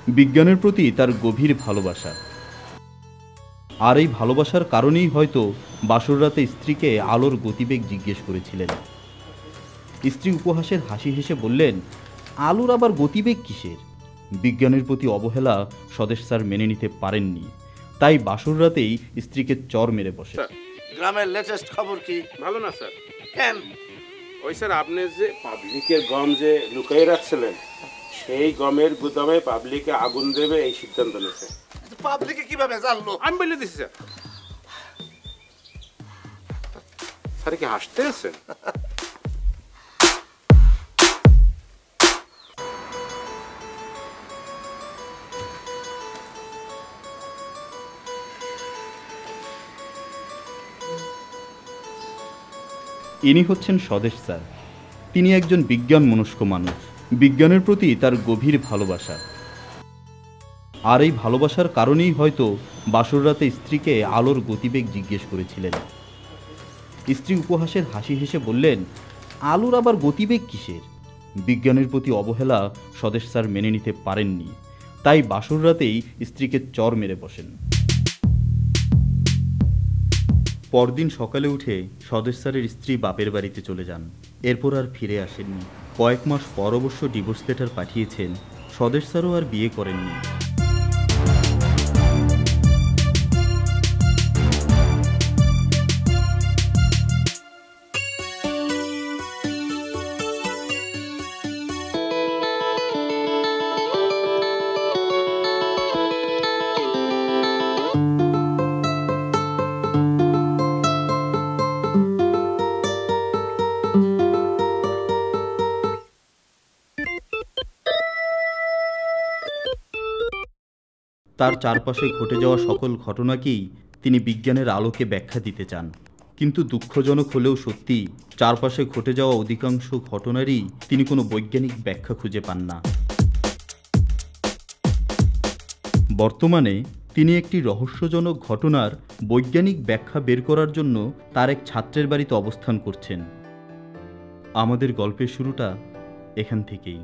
বিজ্ঞানের প্রতি তার গভীর ভালোবাসা। আর এই ভালোবাসার কারণেই হয়তো বাসর রাতে স্ত্রীকে আলোর গতিবেগ জিজ্ঞেস করেছিলেন। স্ত্রী উপহাসের হাসি হেসে বললেন, আলোর আবার গতিবেগ কিসের? বিজ্ঞানের প্রতি অবহেলা স্বদেশ স্যার মেনে নিতে পারেননি, তাই বাসর রাতেই স্ত্রীকে চর মেরে বসে। গ্রামের লেটেস্ট খবর কি? ভালো না স্যার। কেন? ওই স্যার, আপনি যে পাবলিকের গম যে লুকিয়ে রাখছিলেন, সেই গমের গুদামে পাবলিকে আগুন দেবে এই সিদ্ধান্ত নিয়েছে। পাবলিকে কিভাবে জানলো? আমি বলে দিছি স্যার। স্যার কি হাসতে আছেন? ইনি হচ্ছেন স্বদেশ স্যার। তিনি একজন বিজ্ঞান মনস্ক মানুষ। বিজ্ঞানের প্রতি তার গভীর ভালোবাসা। আর এই ভালোবাসার কারণেই হয়তো বাসর রাতে স্ত্রীকে আলোর গতিবেগ জিজ্ঞেস করেছিলেন। স্ত্রী উপহাসের হাসি হেসে বললেন, আলোর আবার গতিবেগ কিসের? বিজ্ঞানের প্রতি অবহেলা স্বদেশ স্যার মেনে নিতে পারেননি, তাই বাসর রাতেই স্ত্রীকে চর মেরে বসেন। পরদিন সকালে উঠে স্বদেশ স্যারের স্ত্রী বাপের বাড়িতে চলে যান। এরপর আর ফিরে আসেননি। কয়েক মাস পর অবশ্য ডিভোর্স লেটার পাঠিয়েছেন। স্বদেশ স্যারও আর বিয়ে করেননি। তার চারপাশে ঘটে যাওয়া সকল ঘটনাকেই তিনি বিজ্ঞানের আলোকে ব্যাখ্যা দিতে চান। কিন্তু দুঃখজনক হলেও সত্যি, চারপাশে ঘটে যাওয়া অধিকাংশ ঘটনারই তিনি কোনো বৈজ্ঞানিক ব্যাখ্যা খুঁজে পান না। বর্তমানে তিনি একটি রহস্যজনক ঘটনার বৈজ্ঞানিক ব্যাখ্যা বের করার জন্য তার এক ছাত্রের বাড়িতে অবস্থান করছেন। আমাদের গল্পের শুরুটা এখান থেকেই।